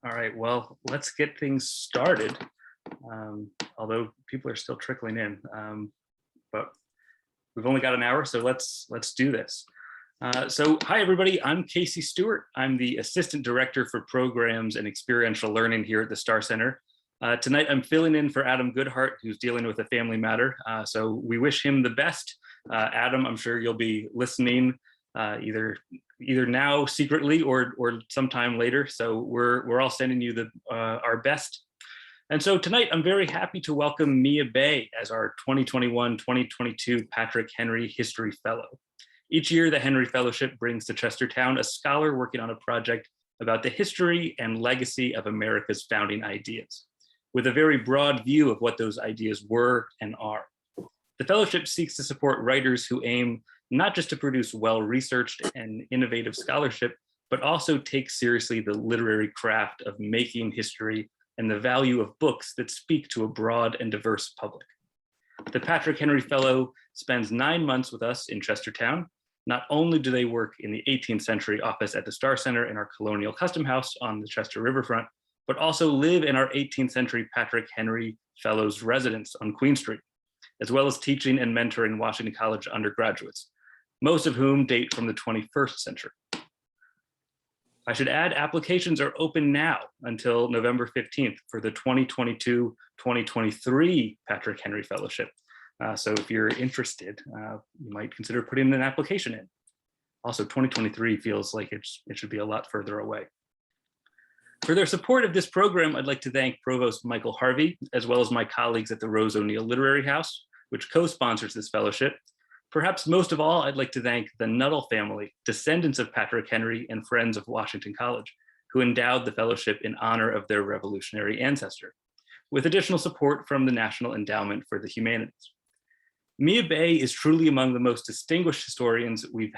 All right, well, let's get things started. Although people are still trickling in, but we've only got an hour, so let's do this. So hi, everybody. I'm Casey Stewart. I'm the Assistant Director for Programs and Experiential Learning here at the Starr Center. Tonight, I'm filling in for Adam Goodheart, who's dealing with a family matter. So we wish him the best. Adam, I'm sure you'll be listening either now secretly or sometime later. So we're all sending you our best. And so tonight, I'm very happy to welcome Mia Bay as our 2021-2022 Patrick Henry History Fellow. Each year, the Henry Fellowship brings to Chestertown a scholar working on a project about the history and legacy of America's founding ideas, with a very broad view of what those ideas were and are. The fellowship seeks to support writers who aim not just to produce well-researched and innovative scholarship, but also take seriously the literary craft of making history and the value of books that speak to a broad and diverse public. The Patrick Henry Fellow spends 9 months with us in Chestertown. Not only do they work in the 18th century office at the Starr Center in our colonial custom house on the Chester Riverfront, but also live in our 18th century Patrick Henry Fellows residence on Queen Street, as well as teaching and mentoring Washington College undergraduates, most of whom date from the 21st century. I should add, applications are open now until November 15th for the 2022-2023 Patrick Henry Fellowship. So if you're interested, you might consider putting an application in. Also, 2023 feels like it should be a lot further away. For their support of this program, I'd like to thank Provost Michael Harvey, as well as my colleagues at the Rose O'Neill Literary House, which co-sponsors this fellowship. Perhaps most of all, I'd like to thank the Nuttall family, descendants of Patrick Henry and friends of Washington College, who endowed the fellowship in honor of their revolutionary ancestor, with additional support from the National Endowment for the Humanities. Mia Bay is truly among the most distinguished historians we've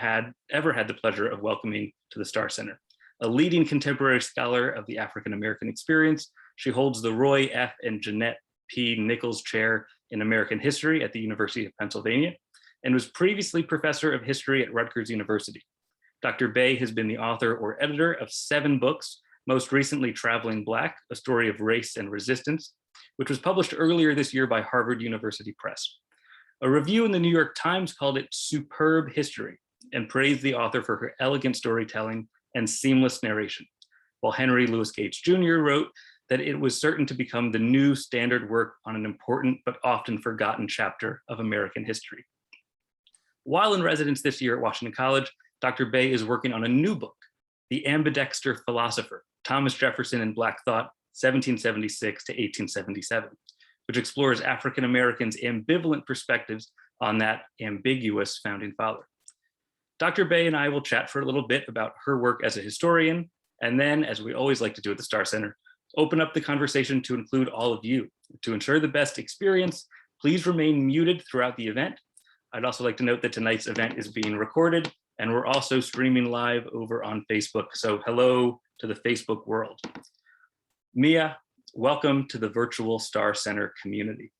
ever had the pleasure of welcoming to the Starr Center. A leading contemporary scholar of the African-American experience, she holds the Roy F. and Jeanette P. Nichols Chair in American History at the University of Pennsylvania, and was previously professor of history at Rutgers University. Dr. Bay has been the author or editor of 7 books, most recently Traveling Black, A Story of Race and Resistance, which was published earlier this year by Harvard University Press. A review in the New York Times called it superb history and praised the author for her elegant storytelling and seamless narration, while Henry Louis Gates Jr. wrote that it was certain to become the new standard work on an important but often forgotten chapter of American history. While in residence this year at Washington College, Dr. Bay is working on a new book, The Ambidexter Philosopher, Thomas Jefferson and Black Thought, 1776 to 1877, which explores African Americans' ambivalent perspectives on that ambiguous founding father. Dr. Bay and I will chat for a little bit about her work as a historian, and then, as we always like to do at the Starr Center, open up the conversation to include all of you. To ensure the best experience, please remain muted throughout the event. I'd also like to note that tonight's event is being recorded, and we're also streaming live over on Facebook. So hello to the Facebook world. Mia, welcome to the virtual Starr Center community.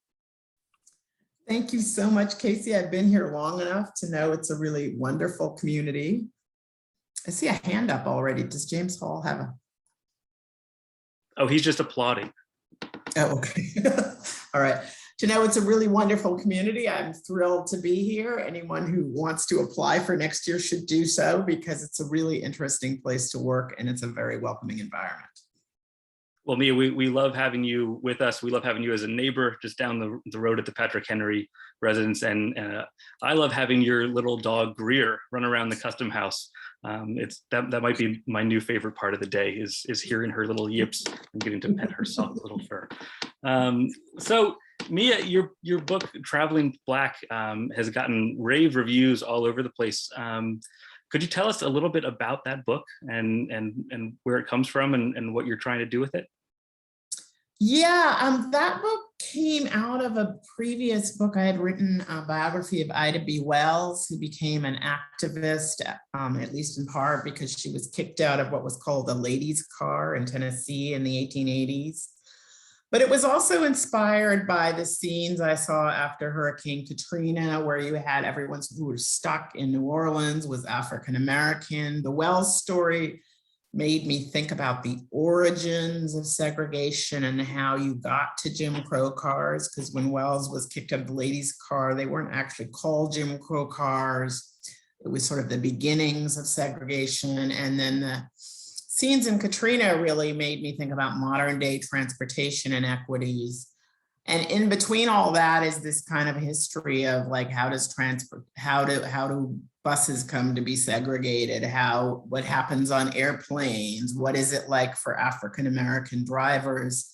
Thank you so much, Casey. I've been here long enough to know it's a really wonderful community. I see a hand up already. Does James Hall have a? Oh, he's just applauding. Oh, okay. All right. To know it's a really wonderful community. I'm thrilled to be here. Anyone who wants to apply for next year should do so because it's a really interesting place to work and it's a very welcoming environment. Well, Mia, we love having you with us. We love having you as a neighbor just down the road at the Patrick Henry residence. And I love having your little dog Greer run around the custom house. That might be my new favorite part of the day is hearing her little yips and getting to pet her soft little fur. So Mia, your book, Traveling Black, has gotten rave reviews all over the place. Could you tell us a little bit about that book and where it comes from and what you're trying to do with it? Yeah, that book came out of a previous book I had written, a biography of Ida B. Wells, who became an activist, at least in part because she was kicked out of what was called the ladies' car in Tennessee in the 1880s. But it was also inspired by the scenes I saw after Hurricane Katrina, where you had everyone who was stuck in New Orleans was African-American. The Wells story made me think about the origins of segregation and how you got to Jim Crow cars, because when Wells was kicked out of the ladies' car, they weren't actually called Jim Crow cars. It was sort of the beginnings of segregation. And then the scenes in Katrina really made me think about modern day transportation inequities. And in between all that is this kind of history of like, how do buses come to be segregated? What happens on airplanes? What is it like for African-American drivers?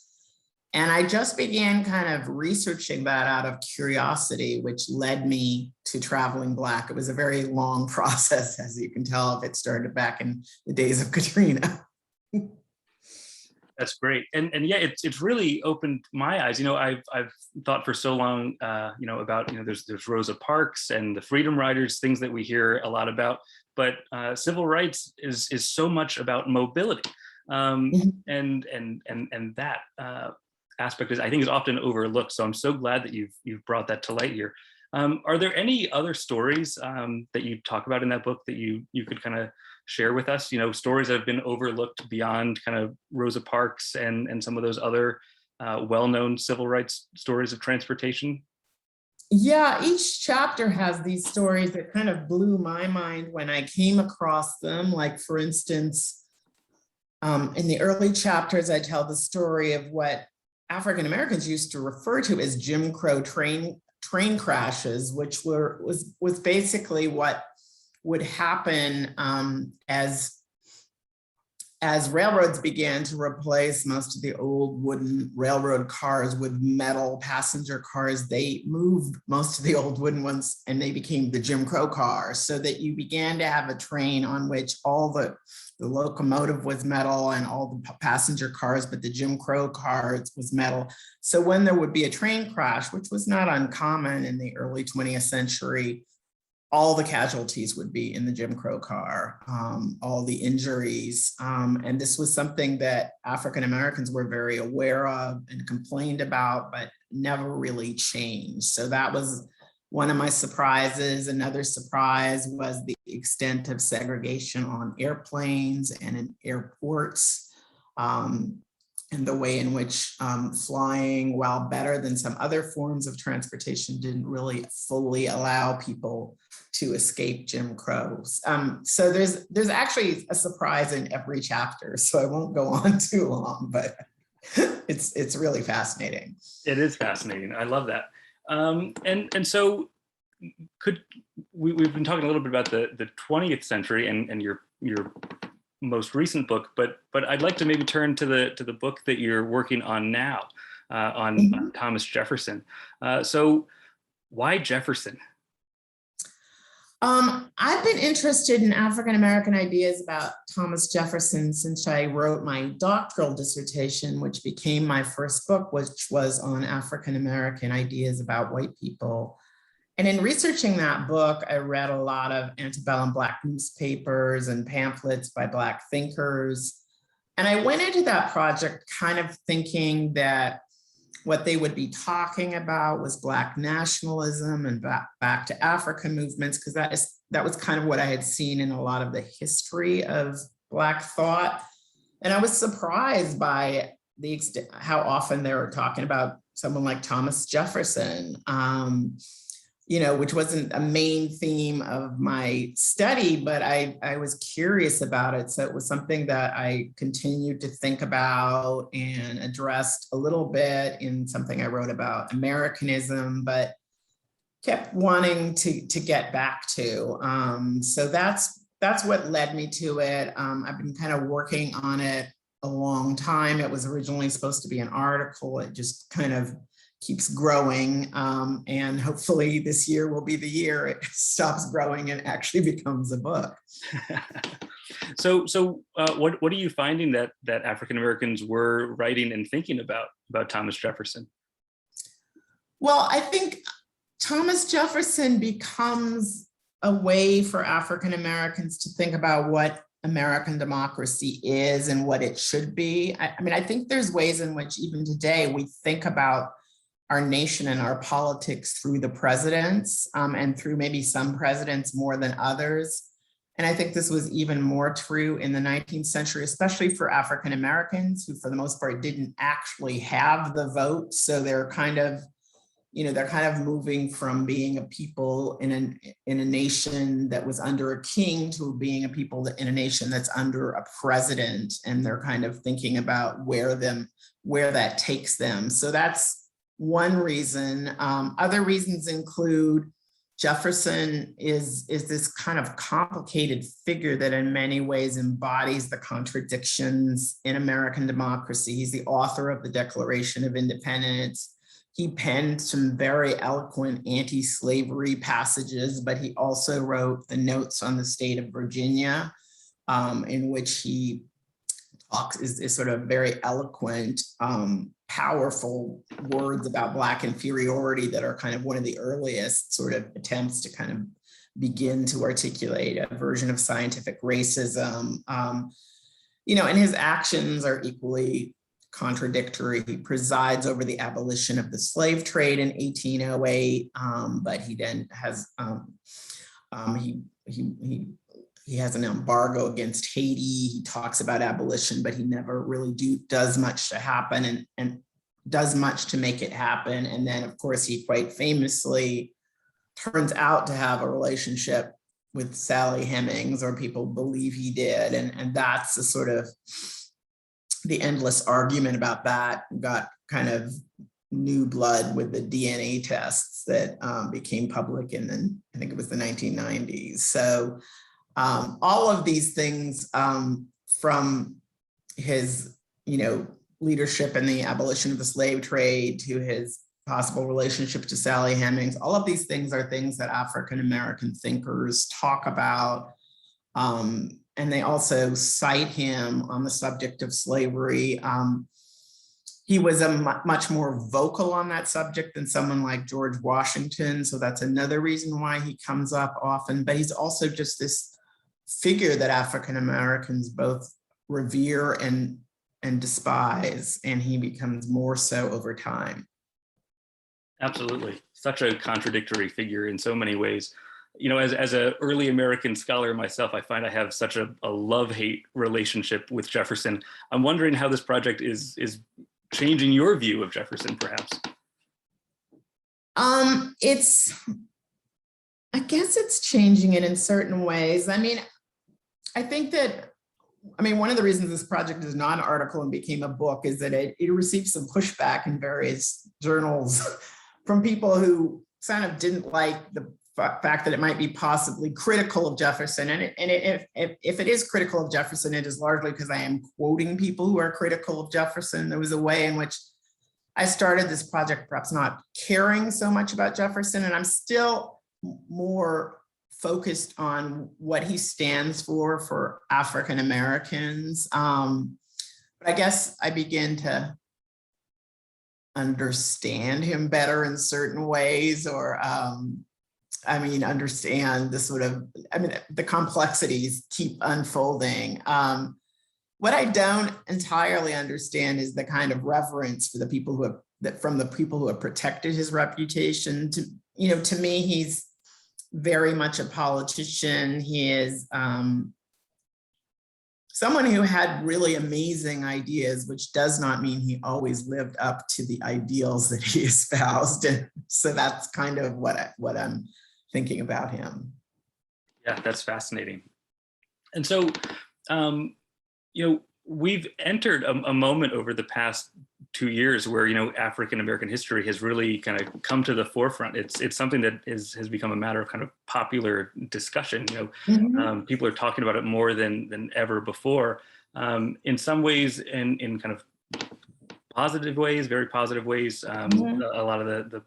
And I just began kind of researching that out of curiosity, which led me to Traveling Black. It was a very long process, as you can tell, if it started back in the days of Katrina. That's great. And yeah, it's really opened my eyes. I've thought for so long, about, there's Rosa Parks and the Freedom Riders, things that we hear a lot about, but civil rights is so much about mobility. And that aspect I think is often overlooked. So I'm so glad that you've brought that to light here. Are there any other stories that you talk about in that book that you could kind of share with us? Stories that have been overlooked beyond kind of Rosa Parks and some of those other well-known civil rights stories of transportation? Yeah, each chapter has these stories that kind of blew my mind when I came across them. Like, for instance, in the early chapters, I tell the story of what African Americans used to refer to as Jim Crow train crashes, which was basically what would happen as railroads began to replace most of the old wooden railroad cars with metal passenger cars. They moved most of the old wooden ones and they became the Jim Crow cars, so that you began to have a train on which all the locomotive was metal and all the passenger cars, but the Jim Crow cars was metal. So when there would be a train crash, which was not uncommon in the early 20th century, all the casualties would be in the Jim Crow car, all the injuries. And this was something that African Americans were very aware of and complained about, but never really changed. So that was one of my surprises. Another surprise was the extent of segregation on airplanes and in airports, and the way in which flying, while better than some other forms of transportation, didn't really fully allow people to escape Jim Crow. So there's actually a surprise in every chapter, so I won't go on too long, but it's really fascinating. It is fascinating. I love that. And so we've been talking a little bit about the 20th century and your most recent book, but I'd like to maybe turn to the book that you're working on now, on Thomas Jefferson. So why Jefferson? I've been interested in African-American ideas about Thomas Jefferson since I wrote my doctoral dissertation, which became my first book, which was on African-American ideas about white people. And in researching that book, I read a lot of antebellum Black newspapers and pamphlets by Black thinkers. And I went into that project kind of thinking that what they would be talking about was Black nationalism and back to Africa movements, because that was kind of what I had seen in a lot of the history of Black thought. And I was surprised by the extent how often they were talking about someone like Thomas Jefferson, which wasn't a main theme of my study, but I was curious about it. So it was something that I continued to think about and addressed a little bit in something I wrote about Americanism, but kept wanting to get back to. So that's what led me to it. I've been kind of working on it a long time. It was originally supposed to be an article. It just kind of keeps growing, and hopefully this year will be the year it stops growing and actually becomes a book. So what are you finding that African Americans were writing and thinking about Thomas Jefferson? Well, I think Thomas Jefferson becomes a way for African Americans to think about what American democracy is and what it should be. I think there's ways in which even today we think about our nation and our politics through the presidents, and through maybe some presidents more than others. And I think this was even more true in the 19th century, especially for African Americans, who for the most part didn't actually have the vote. So they're kind of, they're kind of moving from being a people in a nation that was under a king to being a people in a nation that's under a president. And they're kind of thinking about where that takes them. So that's one reason. Other reasons include Jefferson is this kind of complicated figure that in many ways embodies the contradictions in American democracy. He's the author of the Declaration of Independence. He penned some very eloquent anti-slavery passages, but he also wrote the Notes on the State of Virginia, in which he talks, is sort of very eloquent, powerful words about Black inferiority that are kind of one of the earliest sort of attempts to kind of begin to articulate a version of scientific racism. And his actions are equally contradictory. He presides over the abolition of the slave trade in 1808, but he then has he has an embargo against Haiti. He talks about abolition, but he never really does much to happen and does much to make it happen. And then, of course, he quite famously turns out to have a relationship with Sally Hemings, or people believe he did. And that's the sort of the endless argument about that got kind of new blood with the DNA tests that became public in I think it was the 1990s. So all of these things, from his, leadership in the abolition of the slave trade to his possible relationship to Sally Hemings, all of these things are things that African-American thinkers talk about. And they also cite him on the subject of slavery. He was much more vocal on that subject than someone like George Washington. So that's another reason why he comes up often. But he's also just this figure that African-Americans both revere and despise, and he becomes more so over time. Absolutely. Such a contradictory figure in so many ways. As an early American scholar myself, I find I have such a love-hate relationship with Jefferson. I'm wondering how this project is changing your view of Jefferson, perhaps. I guess it's changing it in certain ways. I think that, one of the reasons this project is not an article and became a book is that it received some pushback in various journals from people who kind of didn't like the fact that it might be possibly critical of Jefferson. And if it is critical of Jefferson, it is largely because I am quoting people who are critical of Jefferson. There was a way in which I started this project perhaps not caring so much about Jefferson, and I'm still more focused on what he stands for African Americans. But I guess I begin to understand him better in certain ways, or understand the sort of, the complexities keep unfolding. What I don't entirely understand is the kind of reverence for the people who have protected his reputation. To me, he's very much a politician. He is someone who had really amazing ideas, which does not mean he always lived up to the ideals that he espoused. And so that's kind of what I'm thinking about him. Yeah, that's fascinating. And so, we've entered a moment over the past 2 years where, African-American history has really kind of come to the forefront. It's something that has become a matter of kind of popular discussion. People are talking about it more than ever before. In some ways, in kind of positive ways, very positive ways. A lot of the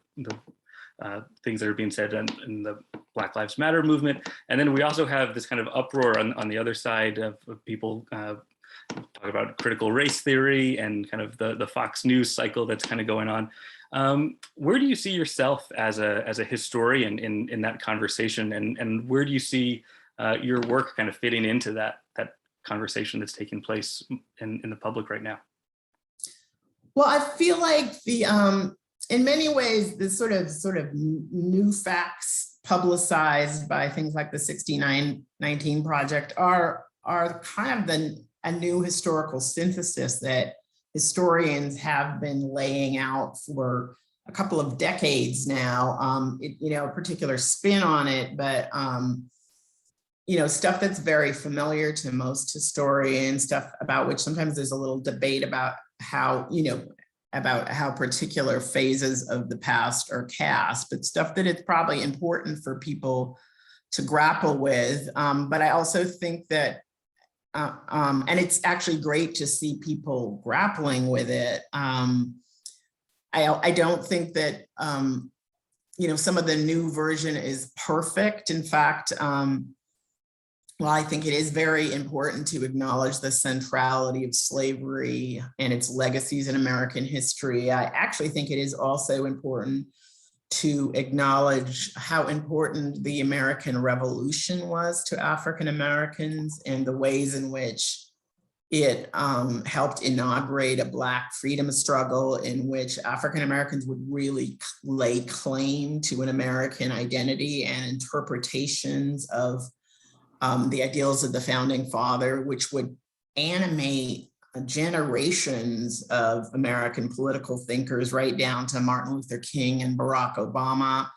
things that are being said in the Black Lives Matter movement. And then we also have this kind of uproar on the other side of people talk about critical race theory and kind of the Fox News cycle that's kind of going on. Where do you see yourself as a historian in that conversation, and where do you see your work kind of fitting into that conversation that's taking place in the public right now? Well, I feel like in many ways, this sort of new facts publicized by things like the 6919 Project are kind of a new historical synthesis that historians have been laying out for a couple of decades now. A particular spin on it, but stuff that's very familiar to most historians, stuff about which sometimes there's a little debate about how particular phases of the past are cast, but stuff that it's probably important for people to grapple with. But I also think that, and it's actually great to see people grappling with it. I don't think that, some of the new version is perfect. In fact, well, I think it is very important to acknowledge the centrality of slavery and its legacies in American history. I actually think it is also important to acknowledge how important the American Revolution was to African Americans and the ways in which it helped inaugurate a Black freedom struggle in which African Americans would really lay claim to an American identity and interpretations of the ideals of the founding father, which would animate generations of American political thinkers right down to Martin Luther King and Barack Obama.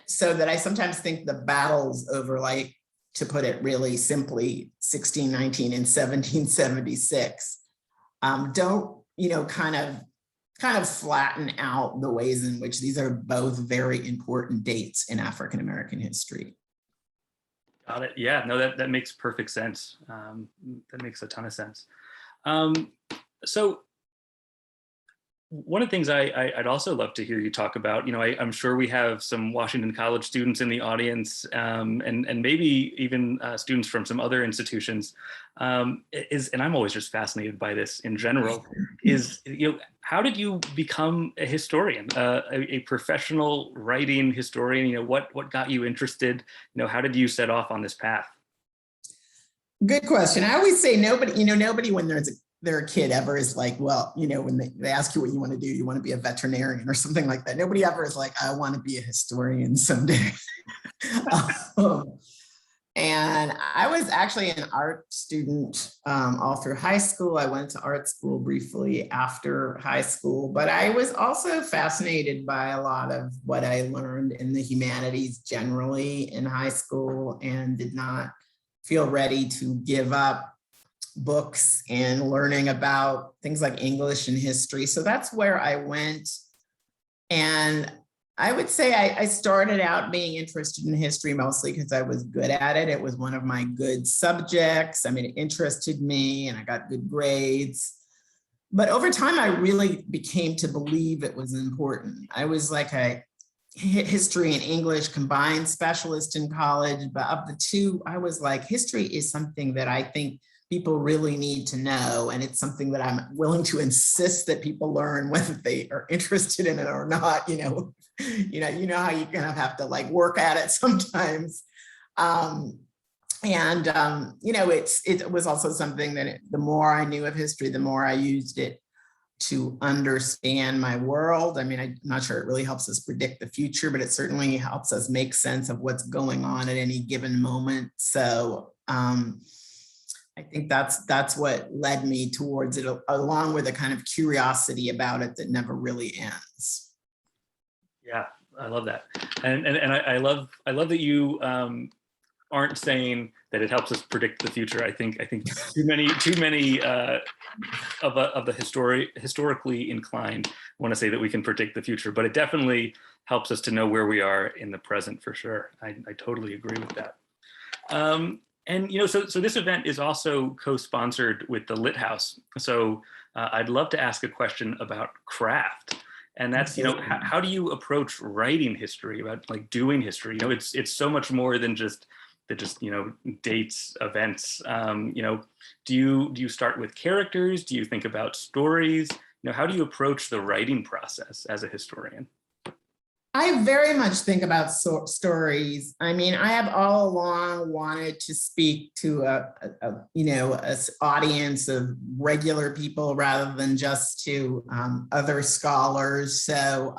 So that I sometimes think the battles over, like, to put it really simply, 1619 and 1776 don't, kind of flatten out the ways in which these are both very important dates in African American history. Got it. Yeah, no, that makes perfect sense. That makes a ton of sense. So one of the things I'd also love to hear you talk about, I'm sure we have some Washington College students in the audience, and maybe even students from some other institutions, and I'm always just fascinated by this in general, is, how did you become a historian, a professional writing historian? What got you interested? How did you set off on this path? Good question. I always say nobody when they're a kid ever is like, well, when they ask you what you want to do, you want to be a veterinarian or something like that. Nobody ever is like, I want to be a historian someday. And I was actually an art student all through high school. I went to art school briefly after high school, but I was also fascinated by a lot of what I learned in the humanities generally in high school, and did not feel ready to give up books and learning about things like English and history. So that's where I went. And I would say I started out being interested in history mostly because I was good at it. It was one of my good subjects. I mean, it interested me and I got good grades. But over time, I really became to believe it was important. I was like a history and English combined specialist in college, but of the two, I was like, history is something that I think people really need to know. And it's something that I'm willing to insist that people learn, whether they are interested in it or not. You know how you kind of have to like work at it sometimes. It was also something that the more I knew of history, the more I used it to understand my world. I mean, I'm not sure it really helps us predict the future, but it certainly helps us make sense of what's going on at any given moment. So I think that's what led me towards it, along with a kind of curiosity about it that never really ends. Yeah, I love that, and I love that you aren't saying that it helps us predict the future. I think too many of the historically inclined want to say that we can predict the future, but it definitely helps us to know where we are in the present for sure. I totally agree with that. So this event is also co-sponsored with the Lit House. So I'd love to ask a question about craft. And that's, how do you approach writing history, about like doing history? It's so much more than just dates, events. Do you start with characters? Do you think about stories? How do you approach the writing process as a historian? I very much think about stories. I mean, I have all along wanted to speak to a audience of regular people rather than just to other scholars. So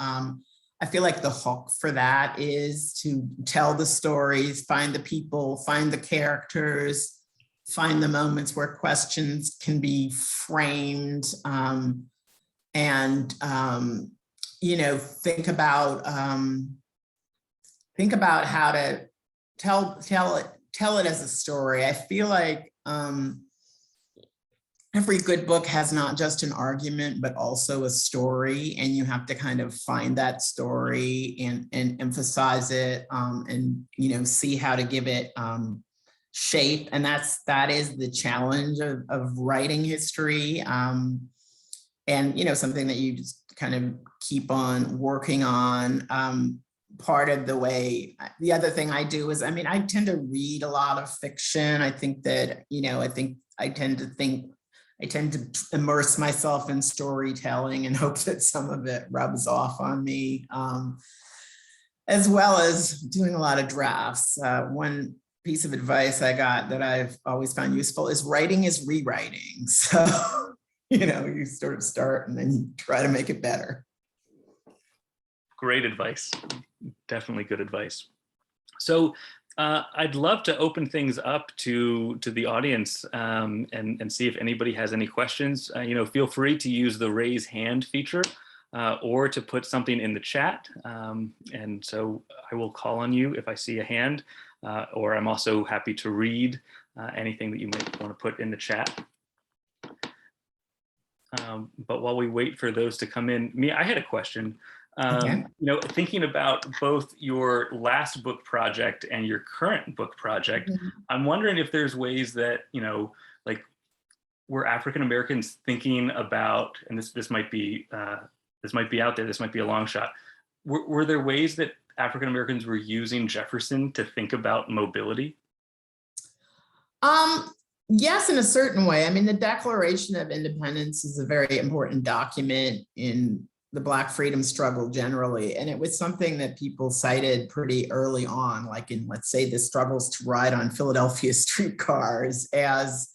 I feel like the hook for that is to tell the stories, find the people, find the characters, find the moments where questions can be framed, and you know, think about how to tell it as a story. I feel like every good book has not just an argument, but also a story, and you have to kind of find that story and emphasize it, and, you know, see how to give it shape. And that is the challenge of writing history. And, you know, something that you just kind of keep on working on. Part of the way, the other thing I do is, I mean, I tend to read a lot of fiction. I think that, you know, I tend to immerse myself in storytelling and hope that some of it rubs off on me, as well as doing a lot of drafts. One piece of advice I got that I've always found useful is writing is rewriting. So, you know, you sort of start and then you try to make it better. Great advice. Definitely good advice. So I'd love to open things up to the audience, and see if anybody has any questions. You know, feel free to use the raise hand feature, or to put something in the chat. And so I will call on you if I see a hand, or I'm also happy to read anything that you might want to put in the chat. But while we wait for those to come in, Mia, I had a question. Okay. You know, thinking about both your last book project and your current book project, I'm wondering if there's ways that, you know, like, were African Americans thinking about, and this might be out there, this might be a long shot. Were there ways that African Americans were using Jefferson to think about mobility? Yes, in a certain way. I mean, the Declaration of Independence is a very important document in the Black freedom struggle generally. And it was something that people cited pretty early on, like in, let's say, the struggles to ride on Philadelphia streetcars, as,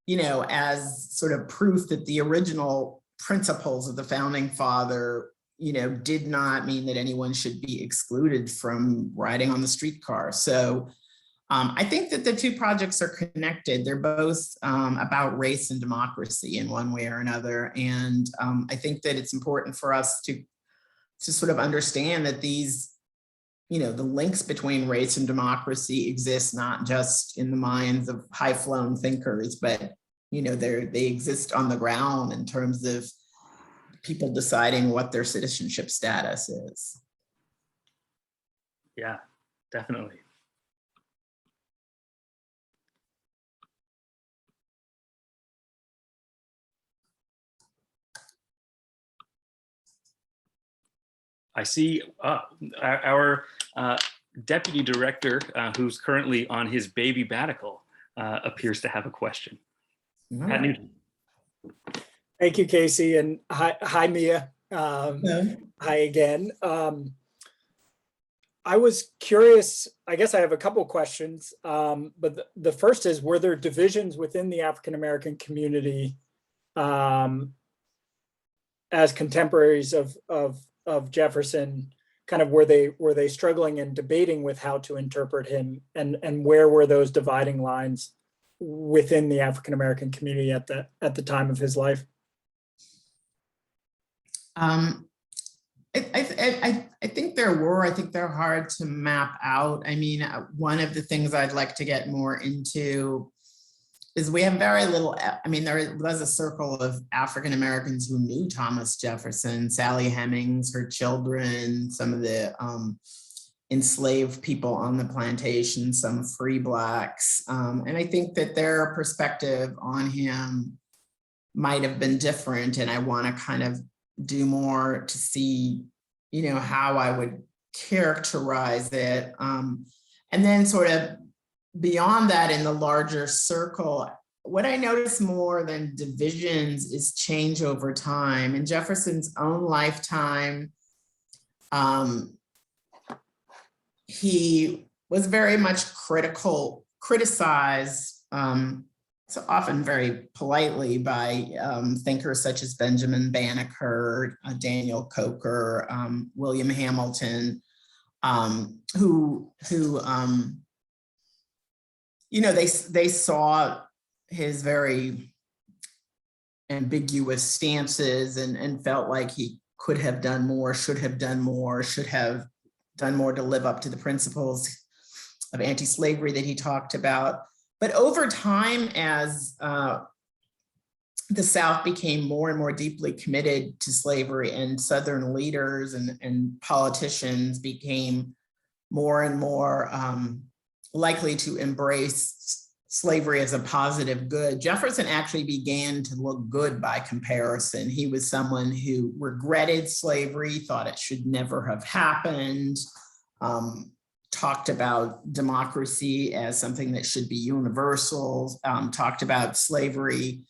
you know, as sort of proof that the original principles of the founding father, you know, did not mean that anyone should be excluded from riding on the streetcar. So I think that the two projects are connected. They're both about race and democracy in one way or another. And I think that it's important for us to sort of understand that these, you know, the links between race and democracy exist not just in the minds of high-flown thinkers, but, you know, they exist on the ground in terms of people deciding what their citizenship status is. Yeah, definitely. I see our deputy director, who's currently on his baby batical, appears to have a question. Pat Nugent. Thank you, Casey, and hi, Mia. Hi again. I was curious, I guess I have a couple of questions, but the first is, were there divisions within the African-American community as contemporaries of Jefferson? Kind of were they struggling and debating with how to interpret him, and where were those dividing lines within the African-American community at the time of his life? I think there were. I think they're hard to map out. I mean, one of the things I'd like to get more into is we have very little. I mean, there was a circle of African Americans who knew Thomas Jefferson, Sally Hemings, her children, some of the enslaved people on the plantation, some free Blacks. And I think that their perspective on him might have been different. And I want to kind of do more to see, you know, how I would characterize it. And then sort of beyond that, in the larger circle, what I notice more than divisions is change over time. In Jefferson's own lifetime, he was very much criticized so often very politely by thinkers such as Benjamin Banneker, Daniel Coker, William Hamilton, who they saw his very ambiguous stances and felt like he could have done more, should have done more, should have done more to live up to the principles of anti-slavery that he talked about. But over time, as the South became more and more deeply committed to slavery, and Southern leaders and politicians became more and more likely to embrace slavery as a positive good, Jefferson actually began to look good by comparison. He was someone who regretted slavery, thought it should never have happened, talked about democracy as something that should be universal, talked about slavery.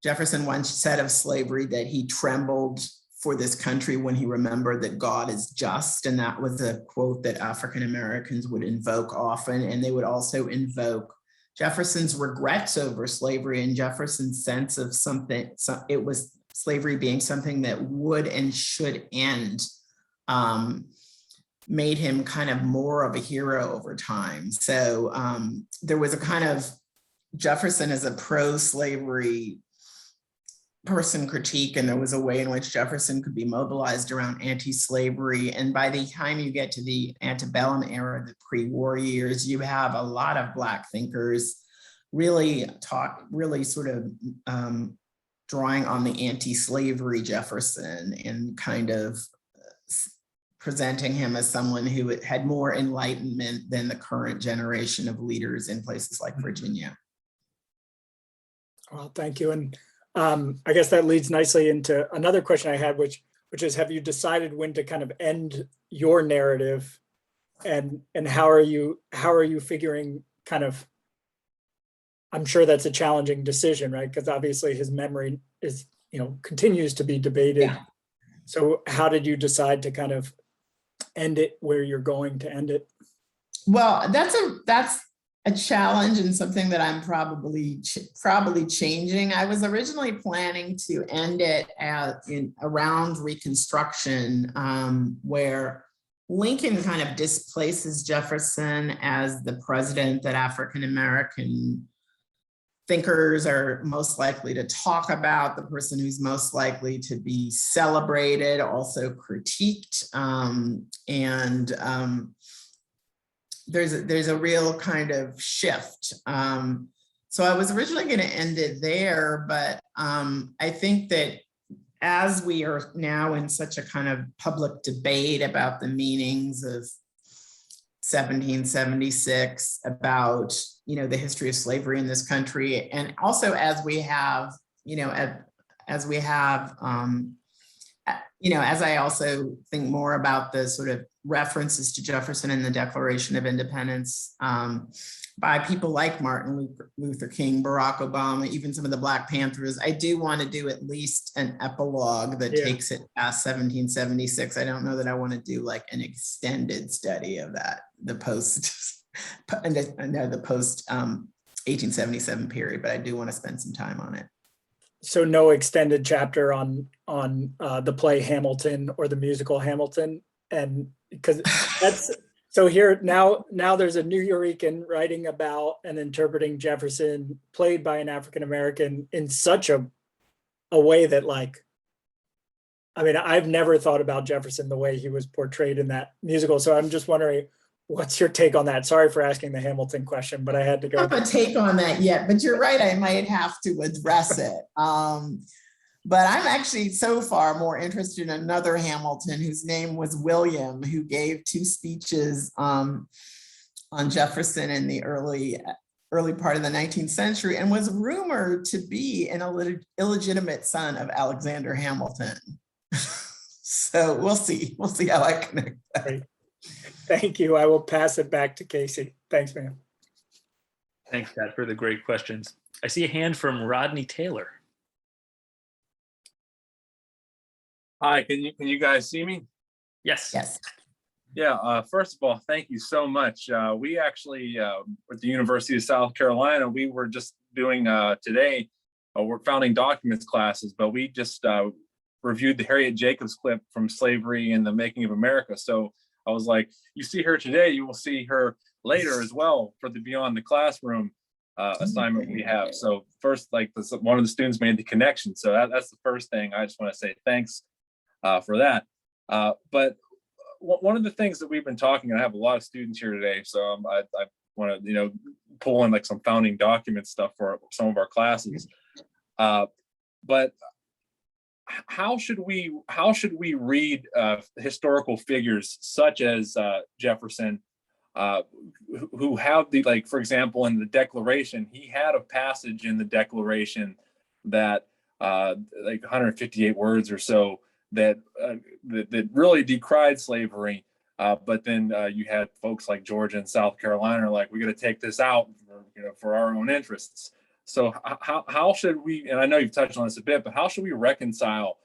Jefferson once said of slavery that he trembled for this country when he remembered that God is just. And that was a quote that African Americans would invoke often. And they would also invoke Jefferson's regrets over slavery and Jefferson's sense of it was slavery being something that would and should end, made him kind of more of a hero over time. So there was a kind of Jefferson as a pro-slavery person critique, and there was a way in which Jefferson could be mobilized around anti-slavery. And by the time you get to the antebellum era, the pre-war years, you have a lot of Black thinkers really sort of drawing on the anti-slavery Jefferson and kind of presenting him as someone who had more enlightenment than the current generation of leaders in places like Virginia. Well, thank you. And I guess that leads nicely into another question I had, which is, have you decided when to kind of end your narrative, and how are you figuring kind of, I'm sure that's a challenging decision, right? Because obviously his memory is, continues to be debated. Yeah. So how did you decide to kind of end it where you're going to end it? Well, that's a challenge and something that I'm probably changing. I was originally planning to end it around Reconstruction, where Lincoln kind of displaces Jefferson as the president that African-American thinkers are most likely to talk about, the person who's most likely to be celebrated, also critiqued, there's a real kind of shift. So I was originally going to end it there, but I think that as we are now in such a kind of public debate about the meanings of 1776, about the history of slavery in this country, and also as I also think more about the sort of references to Jefferson in the Declaration of Independence by people like Martin Luther King, Barack Obama, even some of the Black Panthers, I do want to do at least an epilogue that takes it past 1776. I don't know that I want to do like an extended study of that, the post 1877 period, but I do want to spend some time on it. So no extended chapter on the play Hamilton or the musical Hamilton, and because that's so here now there's a New Yorican writing about and interpreting Jefferson played by an African-American in such a way that, like, I mean, I've never thought about Jefferson the way he was portrayed in that musical. So I'm just wondering, what's your take on that? Sorry for asking the Hamilton question, but I had to go. I don't have a take on that yet, but you're right, I might have to address it. But I'm actually so far more interested in another Hamilton whose name was William, who gave 2 speeches on Jefferson in the early part of the 19th century and was rumored to be an illegitimate son of Alexander Hamilton. So we'll see how I connect that. Great. Thank you. I will pass it back to Casey. Thanks, ma'am. Thanks, Pat, for the great questions. I see a hand from Rodney Taylor. Hi, can you guys see me? Yes. Yes. Yeah, first of all, thank you so much. We actually, at the University of South Carolina, we were just doing today. We're founding documents classes, but we just reviewed the Harriet Jacobs clip from Slavery and the Making of America. So I was like, you see her today, you will see her later as well for the Beyond the Classroom assignment we have. So first, like one of the students made the connection. So that's the first thing. I just want to say thanks for that. But one of the things that we've been talking, and I have a lot of students here today, so I want to pull in like some founding document stuff for some of our classes. But how should we read historical figures such as Jefferson, who have the, like, for example, in the Declaration, he had a passage in the Declaration that like 158 words or so that really decried slavery. But then you had folks like Georgia and South Carolina are like, we got to take this out for our own interests. So how should we, and I know you've touched on this a bit, but how should we reconcile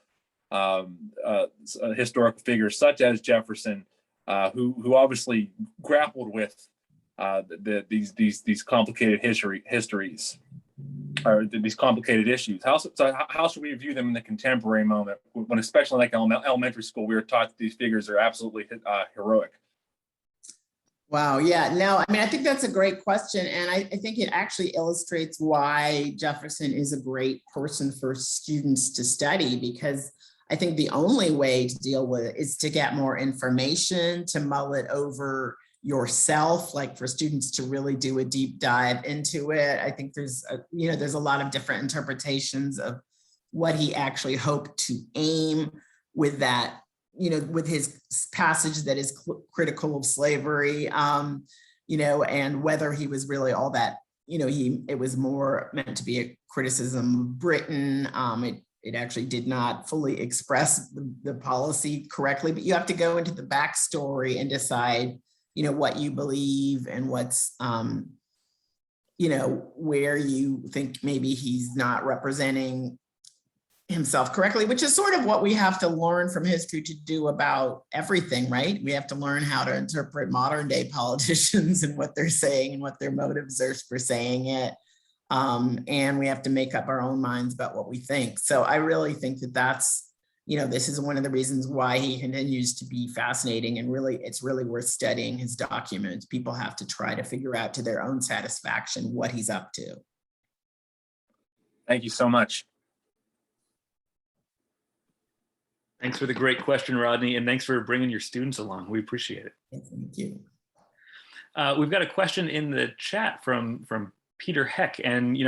historical figures such as Jefferson, who obviously grappled with these complicated histories, or these complicated issues? How should we view them in the contemporary moment, when, especially like elementary school, we were taught that these figures are absolutely heroic? Wow. Yeah. No, I mean, I think that's a great question. And I think it actually illustrates why Jefferson is a great person for students to study, because I think the only way to deal with it is to get more information, to mull it over yourself, like for students to really do a deep dive into it. I think there's a lot of different interpretations of what he actually hoped to aim with that, with his passage that is critical of slavery, and whether he was really all that, it was more meant to be a criticism of Britain. It actually did not fully express the policy correctly, but you have to go into the backstory and decide, what you believe and what's, where you think maybe he's not representing himself correctly, which is sort of what we have to learn from history to do about everything, right? We have to learn how to interpret modern day politicians and what they're saying and what their motives are for saying it. And we have to make up our own minds about what we think. So I really think that that's, this is one of the reasons why he continues to be fascinating, and really, it's really worth studying his documents. People have to try to figure out to their own satisfaction what he's up to. Thank you so much. Thanks for the great question, Rodney, and thanks for bringing your students along. We appreciate it. Thank you. We've got a question in the chat from Peter Heck, and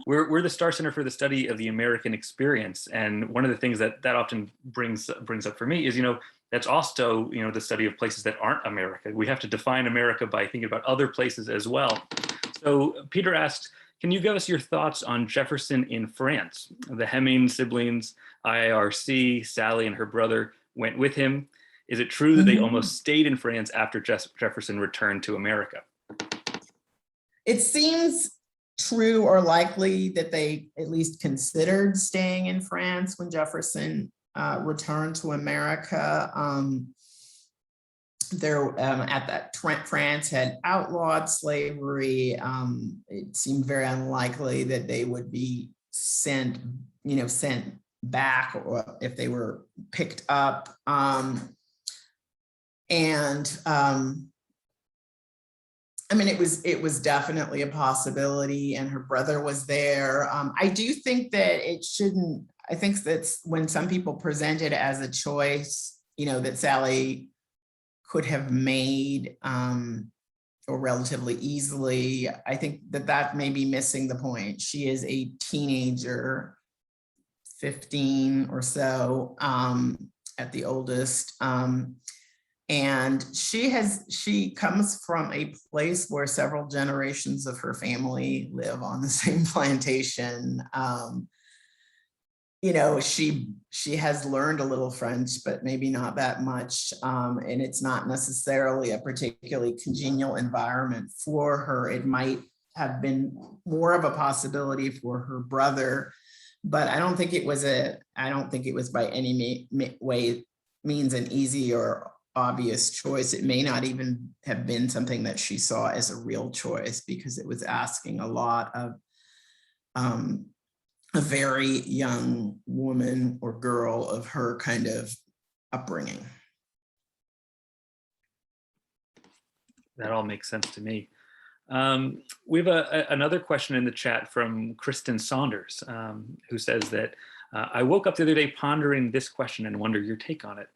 we're the Starr Center for the Study of the American Experience, and one of the things that often brings up for me is that's also the study of places that aren't America. We have to define America by thinking about other places as well. So Peter asked, can you give us your thoughts on Jefferson in France? The Hemming siblings, IIRC, Sally and her brother went with him. Is it true that they almost stayed in France after Jefferson returned to America? It seems true or likely that they at least considered staying in France when Jefferson returned to America. At that France had outlawed slavery. It seemed very unlikely that they would be sent back, or if they were picked up. It was definitely a possibility, and her brother was there. I do think that I think that's when some people present it as a choice, that Sally could have made, or relatively easily. I think that may be missing the point. She is a teenager, 15 or so, at the oldest. And she comes from a place where several generations of her family live on the same plantation. She has learned a little French, but maybe not that much. And it's not necessarily a particularly congenial environment for her. It might have been more of a possibility for her brother, but I don't think it was by any means an easy or obvious choice. It may not even have been something that she saw as a real choice, because it was asking a lot of a very young woman or girl of her kind of upbringing. That all makes sense to me. We have another question in the chat from Kristen Saunders, who says that, I woke up the other day pondering this question and wonder your take on it.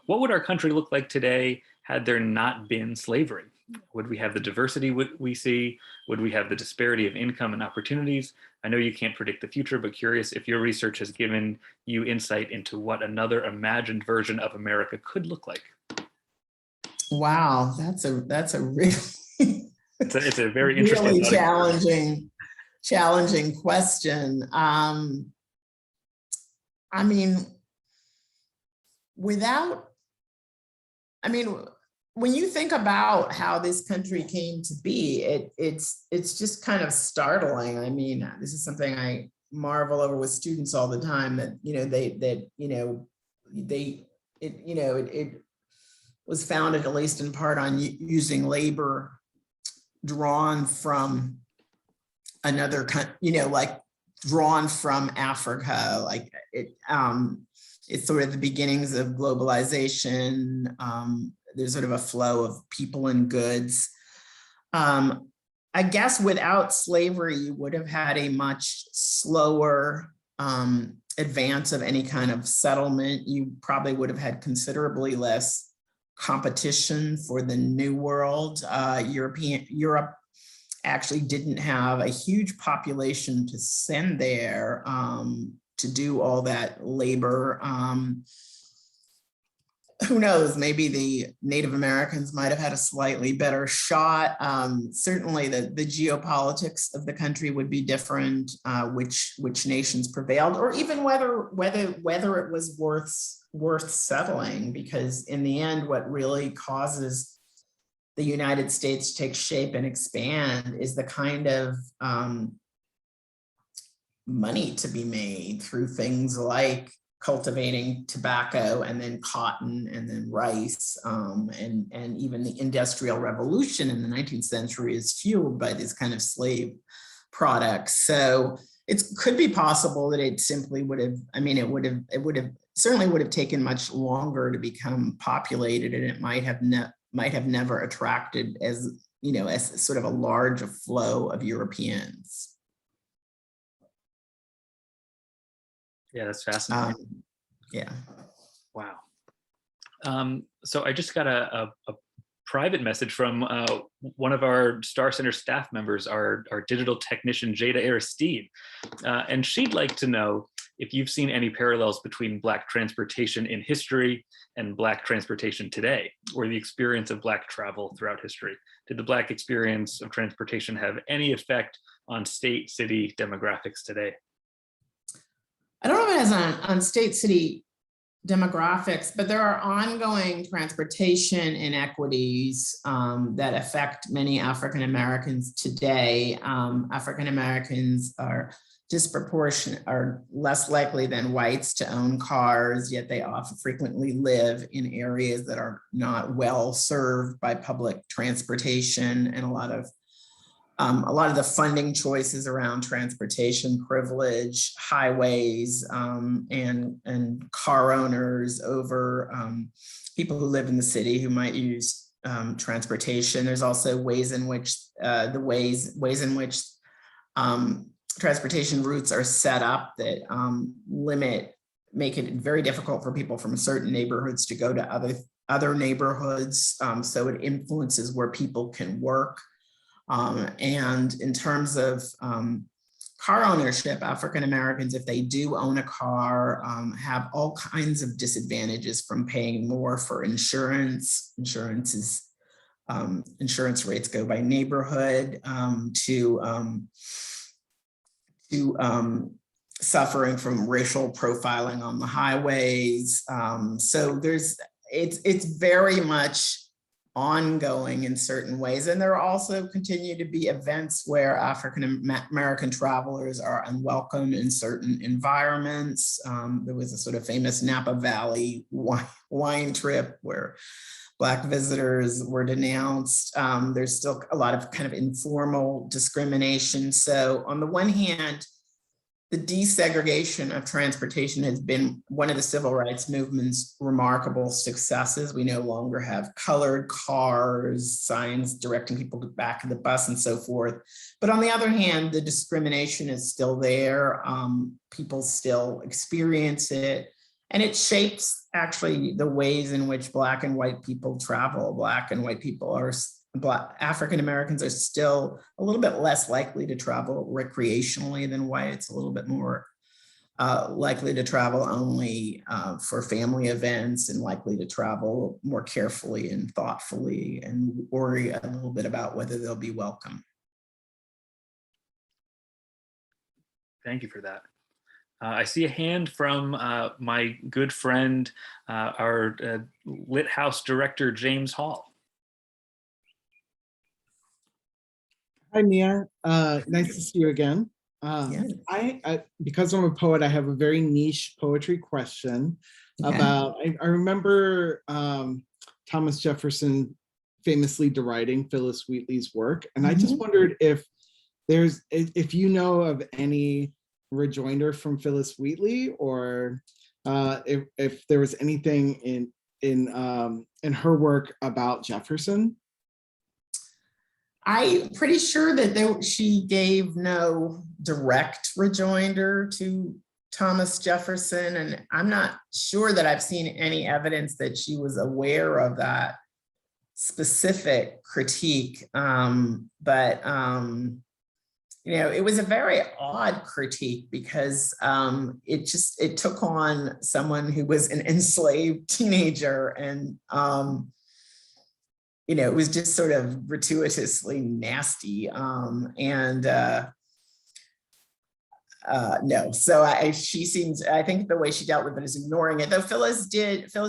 What would our country look like today had there not been slavery? Would we have the diversity we see? Would we have the disparity of income and opportunities? I know you can't predict the future, but curious if your research has given you insight into what another imagined version of America could look like. Wow, that's a really It's a very interesting, really challenging question. I mean, when you think about how this country came to be, it's just kind of startling. I mean, this is something I marvel over with students all the time, that it was founded, at least in part, on using labor drawn from another country, like drawn from Africa. Like it's sort of the beginnings of globalization. There's sort of a flow of people and goods. I guess without slavery, you would have had a much slower advance of any kind of settlement. You probably would have had considerably less competition for the New World. Europe actually didn't have a huge population to send there to do all that labor. Who knows, maybe the Native Americans might have had a slightly better shot. Certainly the geopolitics of the country would be different, which nations prevailed, or even whether it was worth settling, because in the end, what really causes the United States to take shape and expand is the kind of money to be made through things like cultivating tobacco, and then cotton, and then rice, and even the Industrial Revolution in the 19th century is fueled by this kind of slave products. So it could be possible that it simply would have, it certainly would have taken much longer to become populated, and it might have never attracted as sort of a large flow of Europeans. Yeah, that's fascinating. Yeah. Wow. So I just got a private message from one of our Starr Center staff members, our digital technician, Jada Aristide. And she'd like to know if you've seen any parallels between Black transportation in history and Black transportation today, or the experience of Black travel throughout history. Did the Black experience of transportation have any effect on state, city demographics today? I don't know if it has on state city demographics, but there are ongoing transportation inequities that affect many African Americans today. African Americans are less likely than whites to own cars, yet they often frequently live in areas that are not well served by public transportation, and a lot of the funding choices around transportation privilege highways and car owners over people who live in the city who might use transportation. There's also ways in which transportation routes are set up that make it very difficult for people from certain neighborhoods to go to other neighborhoods. So it influences where people can work. And in terms of car ownership, African Americans, if they do own a car, have all kinds of disadvantages, from paying more for insurance. Insurance rates go by neighborhood, to suffering from racial profiling on the highways. So it's very much ongoing in certain ways. And there also continue to be events where African American travelers are unwelcome in certain environments. There was a sort of famous Napa Valley wine trip where Black visitors were denounced. There's still a lot of kind of informal discrimination. So on the one hand, the desegregation of transportation has been one of the civil rights movement's remarkable successes. We no longer have colored cars, signs directing people to the back of the bus and so forth. But on the other hand, the discrimination is still there. People still experience it. And it shapes actually the ways in which Black and white people travel. Black and white people are African Americans are still a little bit less likely to travel recreationally than whites, a little bit more likely to travel only for family events, and likely to travel more carefully and thoughtfully and worry a little bit about whether they'll be welcome. Thank you for that. I see a hand from my good friend, our Lit House director, James Hall. Hi, Mia. Nice to see you again. Yeah. I because I'm a poet, I have a very niche poetry question about, I remember Thomas Jefferson famously deriding Phillis Wheatley's work. And I just wondered if you know of any rejoinder from Phillis Wheatley, or if there was anything in her work about Jefferson. I'm pretty sure that she gave no direct rejoinder to Thomas Jefferson, and I'm not sure that I've seen any evidence that she was aware of that specific critique. But it was a very odd critique because it took on someone who was an enslaved teenager, and it was just sort of gratuitously nasty. No, so I think the way she dealt with it is ignoring it, though Phillis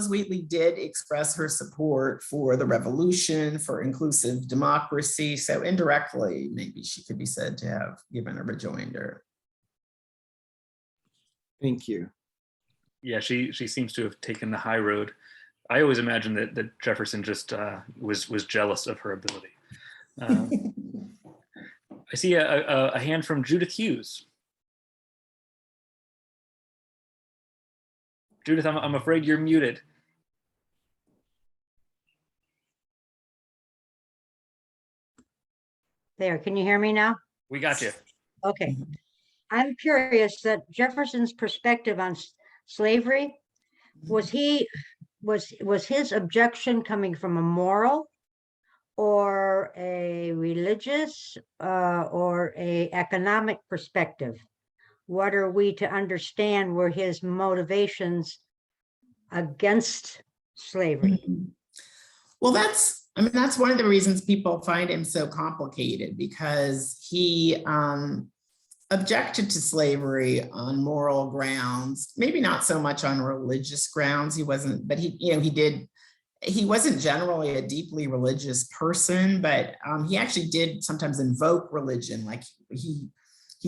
Wheatley did express her support for the revolution, for inclusive democracy. So indirectly, maybe she could be said to have given a rejoinder. Thank you. Yeah, she seems to have taken the high road. I always imagined that Jefferson just was jealous of her ability. I see a hand from Judith Hughes. Judith, I'm afraid you're muted. There, can you hear me now? We got you. Okay. I'm curious that Jefferson's perspective on slavery, was his objection coming from a moral or a religious or a economic perspective? What are we to understand were his motivations against slavery? Well, that's one of the reasons people find him so complicated, because he objected to slavery on moral grounds, maybe not so much on religious grounds. He wasn't, but he wasn't generally a deeply religious person, but he actually did sometimes invoke religion. Like he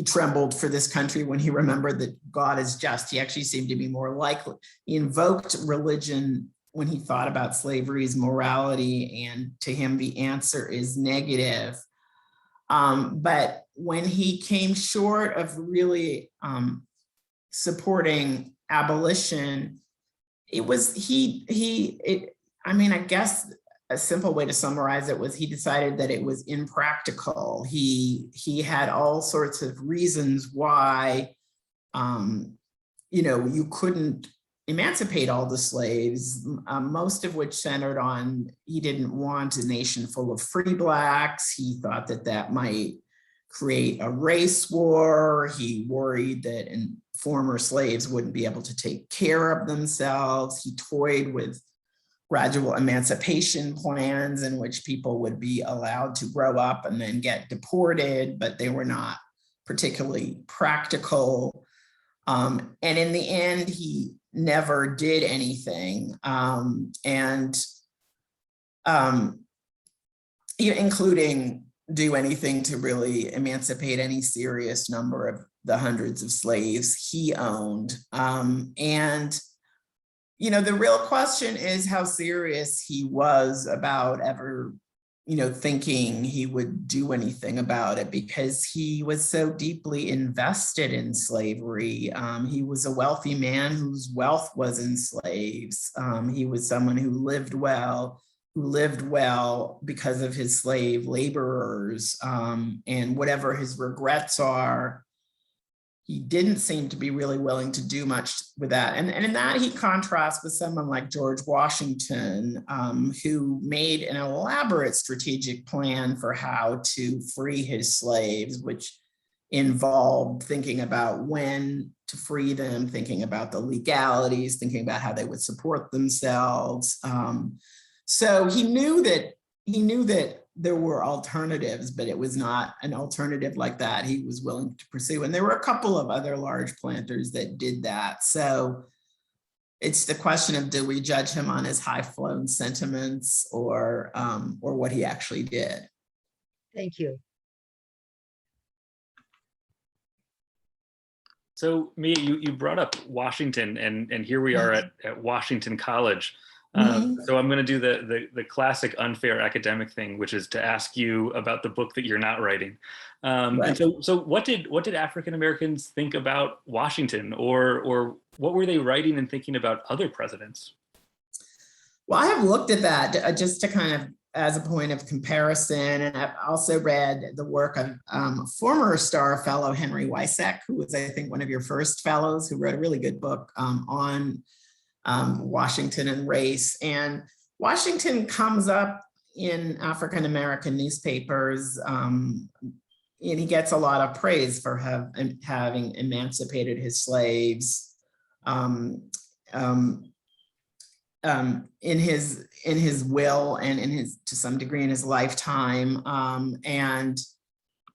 trembled for this country when he remembered that God is just. He actually seemed to be more likely. He invoked religion when he thought about slavery's morality, and to him, the answer is negative. But when he came short of really supporting abolition, I guess a simple way to summarize it was he decided that it was impractical. He had all sorts of reasons why, you couldn't emancipate all the slaves, most of which centered on he didn't want a nation full of free Blacks. He thought that might create a race war. He worried that former slaves wouldn't be able to take care of themselves. He toyed with gradual emancipation plans in which people would be allowed to grow up and then get deported, but they were not particularly practical. And in the end, he never did anything. including do anything to really emancipate any serious number of the hundreds of slaves he owned. And the real question is how serious he was about ever, thinking he would do anything about it, because he was so deeply invested in slavery. He was a wealthy man whose wealth was in slaves. He was someone who lived well because of his slave laborers. And whatever his regrets are, he didn't seem to be really willing to do much with that. And in that, he contrasts with someone like George Washington, who made an elaborate strategic plan for how to free his slaves, which involved thinking about when to free them, thinking about the legalities, thinking about how they would support themselves. So he knew that there were alternatives, but it was not an alternative like that he was willing to pursue. And there were a couple of other large planters that did that. So it's the question of, do we judge him on his high-flown sentiments or what he actually did? Thank you. So Mia, you brought up Washington, and here we are at Washington College. So I'm going to do the classic unfair academic thing, which is to ask you about the book that you're not writing. Right. And so what did African Americans think about Washington, or what were they writing and thinking about other presidents? Well, I have looked at that just to kind of as a point of comparison, and I've also read the work of former Starr fellow Henry Weissach, who was, I think, one of your first fellows, who wrote a really good book on Washington and race. And Washington comes up in African American newspapers, and he gets a lot of praise for having emancipated his slaves in his will and to some degree in his lifetime. And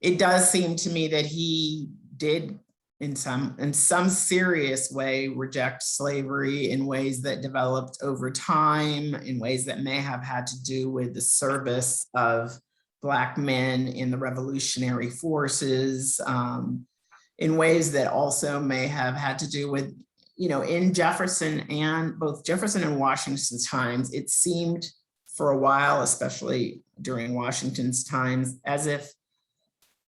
it does seem to me that he did in some serious way reject slavery in ways that developed over time, in ways that may have had to do with the service of Black men in the revolutionary forces, in ways that also may have had to do with, in both Jefferson and Washington's times, it seemed for a while, especially during Washington's times, as if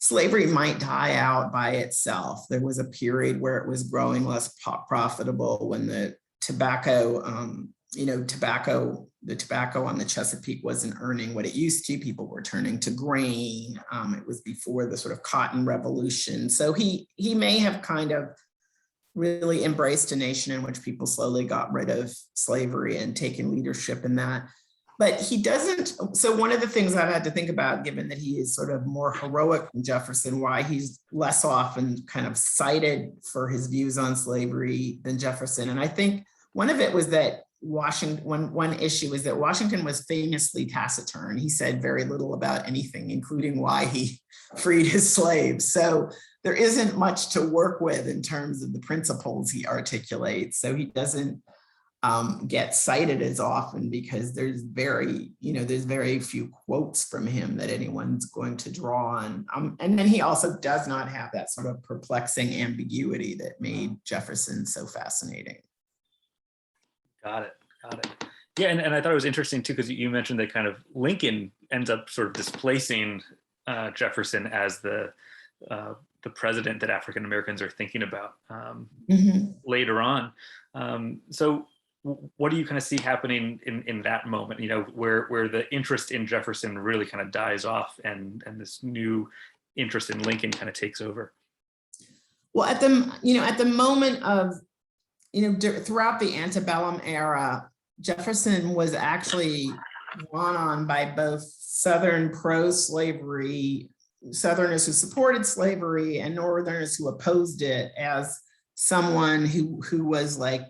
slavery might die out by itself. There was a period where it was growing less profitable when the tobacco on the Chesapeake wasn't earning what it used to. People were turning to grain. It was before the sort of cotton revolution. So he may have kind of really embraced a nation in which people slowly got rid of slavery and taken leadership in that. But he doesn't. So one of the things I've had to think about, given that he is sort of more heroic than Jefferson, why he's less often kind of cited for his views on slavery than Jefferson. And I think one of it was that one issue is that Washington was famously taciturn. He said very little about anything, including why he freed his slaves. So there isn't much to work with in terms of the principles he articulates. So he doesn't get cited as often because there's very few quotes from him that anyone's going to draw on. And then he also does not have that sort of perplexing ambiguity that made Jefferson so fascinating. Got it. Yeah, and I thought it was interesting too, because you mentioned that kind of Lincoln ends up sort of displacing Jefferson as the president that African Americans are thinking about later on. So what do you kind of see happening in that moment, where the interest in Jefferson really kind of dies off and this new interest in Lincoln kind of takes over? Well, at the moment of, throughout the antebellum era, Jefferson was actually drawn on by both Southern pro-slavery, Southerners who supported slavery, and Northerners who opposed it, as someone who was like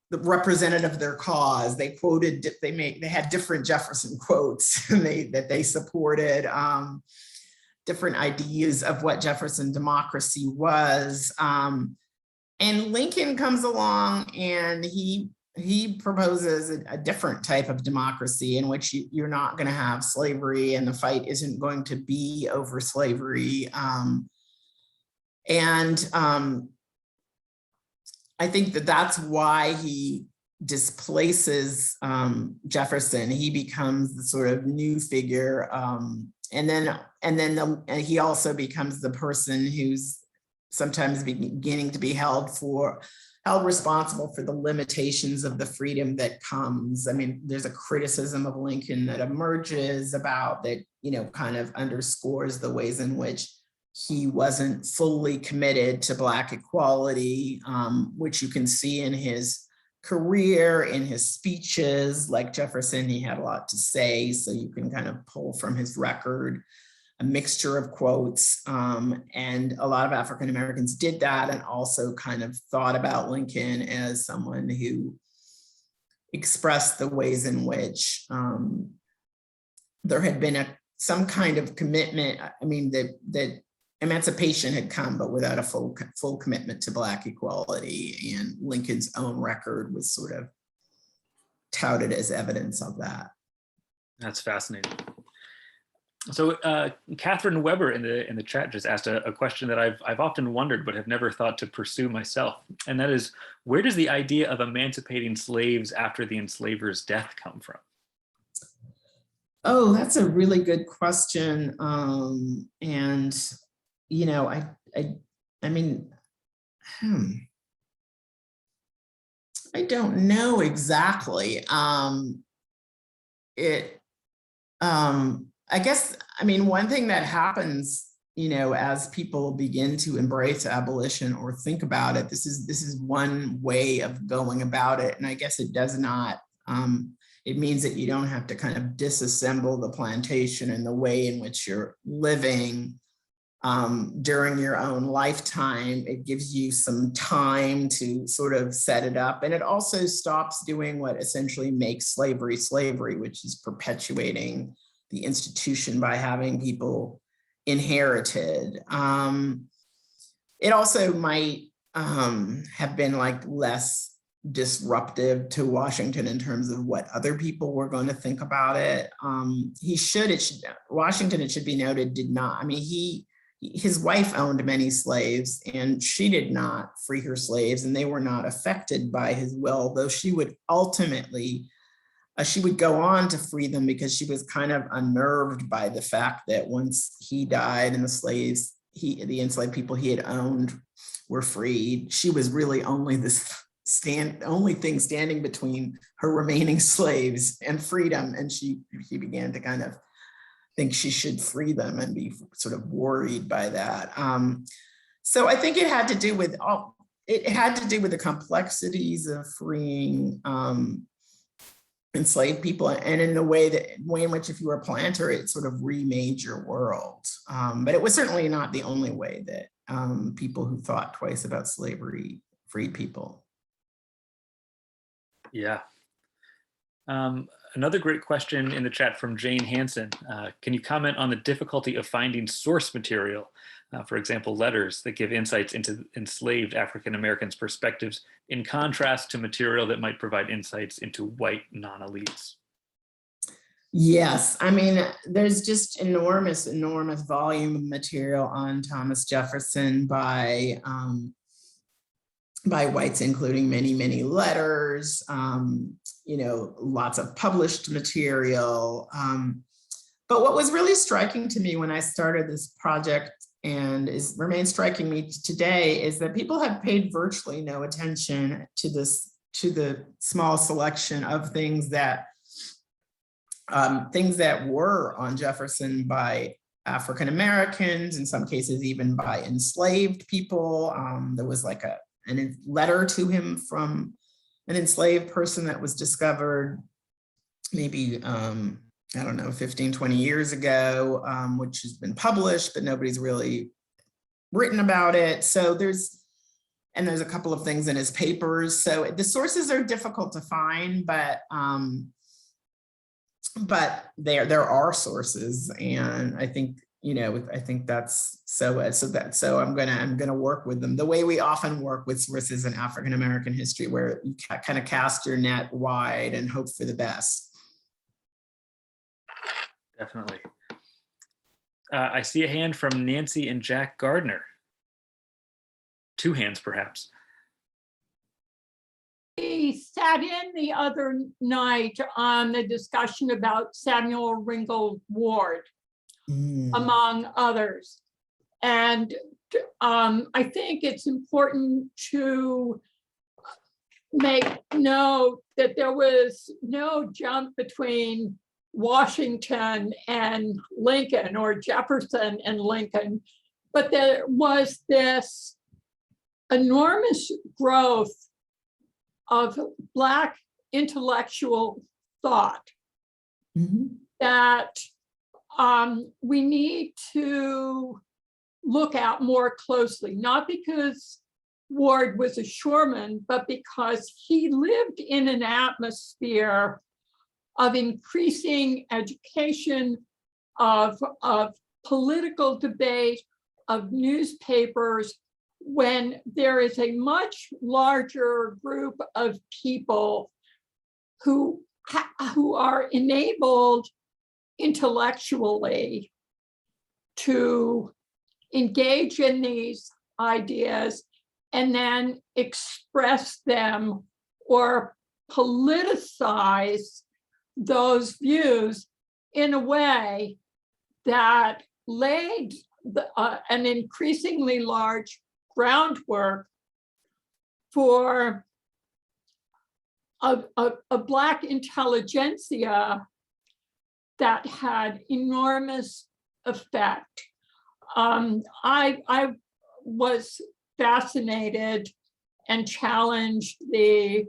the representative of their cause. They quoted, they had different Jefferson quotes that they supported, different ideas of what Jefferson democracy was. And Lincoln comes along and he he proposes a different type of democracy in which you're not going to have slavery, and the fight isn't going to be over slavery. I think that that's why he displaces Jefferson. He becomes the sort of new figure, and then he also becomes the person who's sometimes beginning to be held responsible for the limitations of the freedom that comes. I mean, there's a criticism of Lincoln that emerges about that, kind of underscores the ways in which he wasn't fully committed to Black equality, which you can see in his career, in his speeches. Like Jefferson, he had a lot to say, so you can kind of pull from his record a mixture of quotes, and a lot of African Americans did that, and also kind of thought about Lincoln as someone who expressed the ways in which there had been some kind of commitment. I mean, that emancipation had come, but without a full commitment to Black equality, and Lincoln's own record was sort of touted as evidence of that. That's fascinating. So Catherine Weber in the chat just asked a question that I've often wondered but have never thought to pursue myself, and that is, where does the idea of emancipating slaves after the enslaver's death come from? Oh, that's a really good question, and I mean, I don't know exactly. I guess, I mean, one thing that happens, as people begin to embrace abolition or think about it, this is one way of going about it. And I guess it does not, it means that you don't have to kind of disassemble the plantation and the way in which you're living during your own lifetime. It gives you some time to sort of set it up. And it also stops doing what essentially makes slavery slavery, which is perpetuating the institution by having people inherited. It also might have been like less disruptive to Washington in terms of what other people were going to think about it. Washington, it should be noted, did not, I mean, his wife owned many slaves, and she did not free her slaves, and they were not affected by his will, though she would ultimately, she would go on to free them because she was kind of unnerved by the fact that once he died and the enslaved people he had owned were freed, she was really only only thing standing between her remaining slaves and freedom. And he began to kind of think she should free them and be sort of worried by that. So I think it had to do with the complexities of freeing enslaved people, and in the way in which, if you were a planter, it sort of remade your world. But it was certainly not the only way that people who thought twice about slavery freed people. Yeah. Another great question in the chat from Jane Hansen. Can you comment on the difficulty of finding source material, for example, letters that give insights into enslaved African Americans' perspectives, in contrast to material that might provide insights into white non-elites? Yes, I mean, there's just enormous volume of material on Thomas Jefferson by whites, including many letters, lots of published material. But what was really striking to me when I started this project, and remains striking me today, is that people have paid virtually no attention to the small selection of things that were on Jefferson by African Americans, in some cases even by enslaved people. There was like a letter to him from an enslaved person that was discovered maybe, 15, 20 years ago, which has been published, but nobody's really written about it. So there's a couple of things in his papers. So the sources are difficult to find, but there are sources. And I think I think that's so I'm gonna work with them the way we often work with sources in African American history, where you kind of cast your net wide and hope for the best. Definitely. I see a hand from Nancy and Jack Gardner. Two hands, perhaps. We sat in the other night on the discussion about Samuel Ringgold Ward, among others. And I think it's important to make note that there was no jump between Washington and Lincoln, or Jefferson and Lincoln, but there was this enormous growth of Black intellectual thought that we need to look at more closely, not because Ward was a shoreman, but because he lived in an atmosphere of increasing education, of political debate, of newspapers, when there is a much larger group of people who are enabled intellectually to engage in these ideas and then express them or politicize those views in a way that laid an increasingly large groundwork for a Black intelligentsia that had enormous effect. I was fascinated and challenged the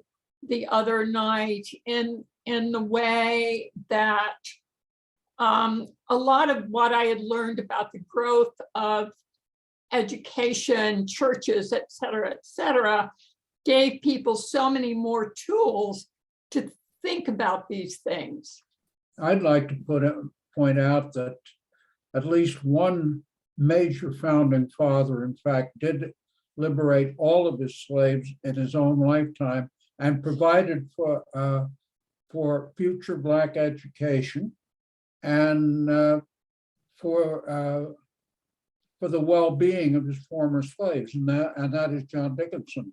other night in the way that a lot of what I had learned about the growth of education, churches, et cetera, gave people so many more tools to think about these things. I'd like to point out that at least one major founding father, in fact, did liberate all of his slaves in his own lifetime and provided for future Black education and for the well-being of his former slaves, and that is John Dickinson.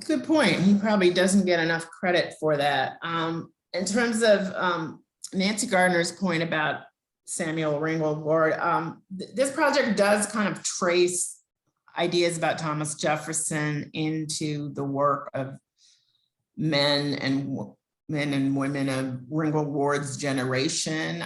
Good point. He probably doesn't get enough credit for that. In terms of Nancy Gardner's point about Samuel Ringgold Ward, this project does kind of trace ideas about Thomas Jefferson into the work of men and women of Ringgold Ward's generation,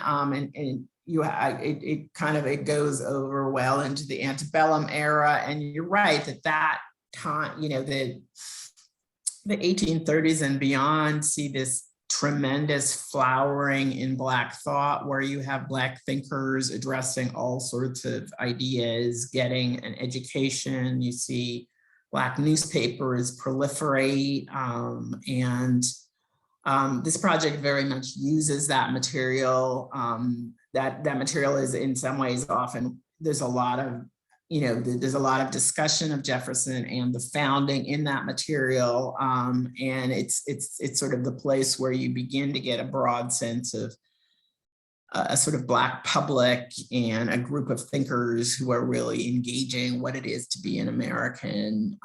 it goes over well into the antebellum era. And you're right that time, the 1830s and beyond see this tremendous flowering in Black thought, where you have Black thinkers addressing all sorts of ideas, getting an education. You see Black newspapers proliferate, and this project very much uses that material. That material is in some ways often, there's a lot of discussion of Jefferson and the founding in that material. And it's sort of the place where you begin to get a broad sense of a sort of Black public and a group of thinkers who are really engaging what it is to be an American.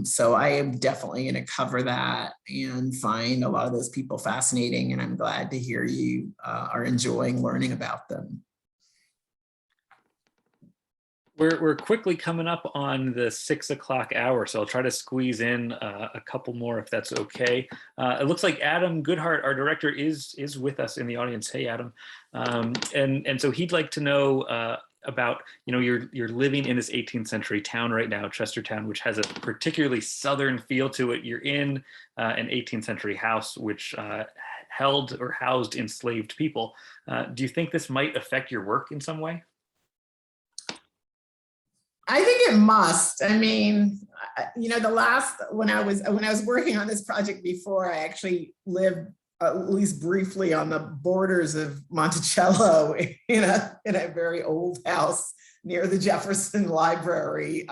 So I am definitely going to cover that and find a lot of those people fascinating. And I'm glad to hear you are enjoying learning about them. We're quickly coming up on the 6 o'clock hour, so I'll try to squeeze in a couple more if that's okay. It looks like Adam Goodheart, our director, is with us in the audience. Hey, Adam. And so he'd like to know about, you're living in this 18th century town right now, Chestertown, which has a particularly Southern feel to it. You're in an 18th century house which held or housed enslaved people. Do you think this might affect your work in some way? I think it must. I mean, when I was working on this project before, I actually lived at least briefly on the borders of Monticello in a very old house near the Jefferson Library.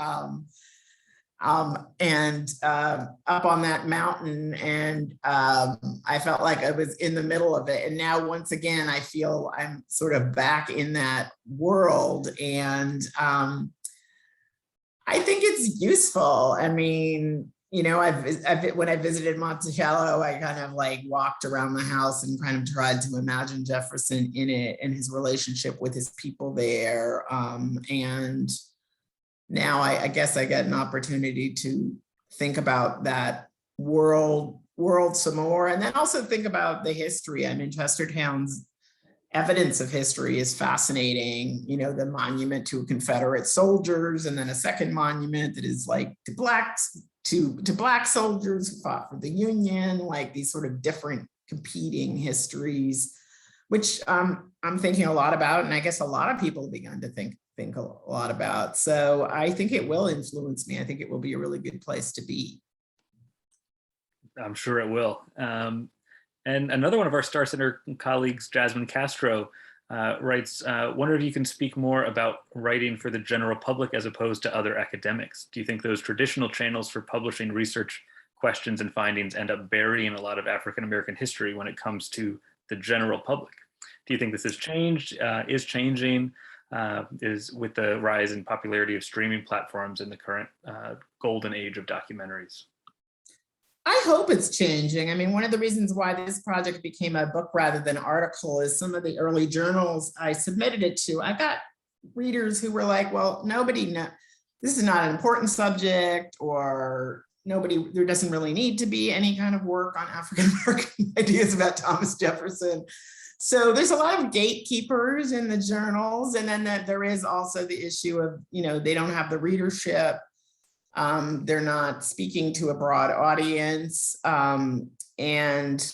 And up on that mountain, and I felt like I was in the middle of it. And now once again, I feel I'm sort of back in that world, and I think it's useful. I mean, you know, when I visited Monticello, I kind of like walked around the house and kind of tried to imagine Jefferson in it and his relationship with his people there. And now I guess I get an opportunity to think about that world some more, and then also think about the history. I mean, Chestertown's evidence of history is fascinating. You know, the monument to Confederate soldiers, and then a second monument that is like to black soldiers who fought for the Union, like these sort of different competing histories, which I'm thinking a lot about, and I guess a lot of people have begun to think a lot about. So I think it will influence me. I think it will be a really good place to be. I'm sure it will. And another one of our Starr Center colleagues, Jasmine Castro, writes, wonder if you can speak more about writing for the general public as opposed to other academics. Do you think those traditional channels for publishing research questions and findings end up burying a lot of African-American history when it comes to the general public? Do you think this has changed, is changing, is with the rise in popularity of streaming platforms in the current golden age of documentaries? I hope it's changing. I mean, one of the reasons why this project became a book rather than article is some of the early journals I submitted it to. I got readers who were like, well, this is not an important subject, or there doesn't really need to be any kind of work on African-American ideas about Thomas Jefferson. So there's a lot of gatekeepers in the journals. And then there is also the issue of, you know, they don't have the readership. They're not speaking to a broad audience. And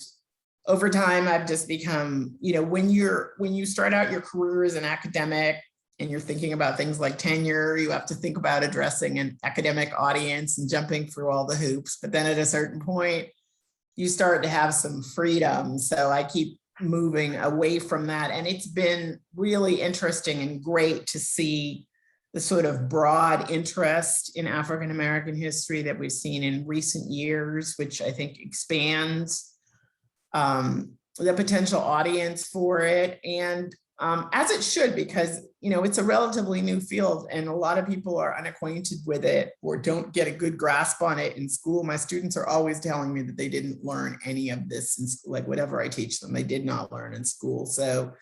over time, I've just become, you know, when you start out your career as an academic and you're thinking about things like tenure, you have to think about addressing an academic audience and jumping through all the hoops. But then at a certain point, you start to have some freedom. So I keep moving away from that. And it's been really interesting and great to see the sort of broad interest in African-American history that we've seen in recent years, which I think expands the potential audience for it. And as it should, because, you know, it's a relatively new field and a lot of people are unacquainted with it or don't get a good grasp on it in school. My students are always telling me that they didn't learn any of this in school, like whatever I teach them, they did not learn in school. So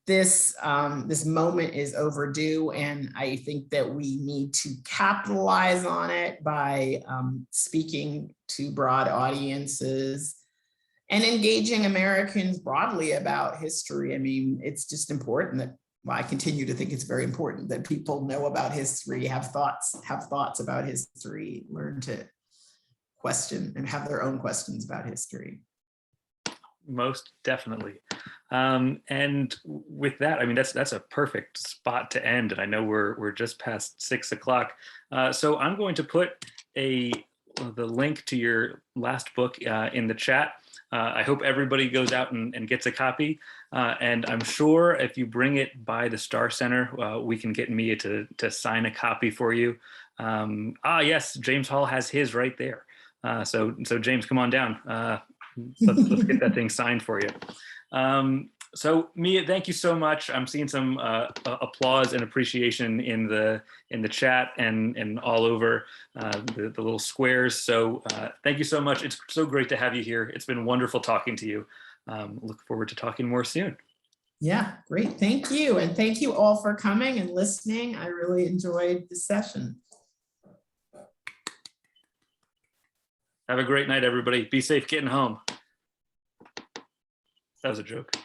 this moment is overdue, and I think that we need to capitalize on it by speaking to broad audiences and engaging Americans broadly about history. I mean, it's just important that, well, I continue to think it's very important that people know about history, have thoughts about history, learn to question and have their own questions about history. Most definitely. And with that, I mean, that's a perfect spot to end. And I know we're just past 6 o'clock. So I'm going to put the link to your last book in the chat. I hope everybody goes out and gets a copy. And I'm sure if you bring it by the Starr Center, we can get Mia to sign a copy for you. Yes, James Hall has his right there. So James, come on down. Let's get that thing signed for you. So Mia, thank you so much. I'm seeing some applause and appreciation in the chat and all over the little squares. So thank you so much. It's so great to have you here. It's been wonderful talking to you. Look forward to talking more soon. Yeah, great. Thank you. And thank you all for coming and listening. I really enjoyed the session. Have a great night, everybody. Be safe getting home. That was a joke.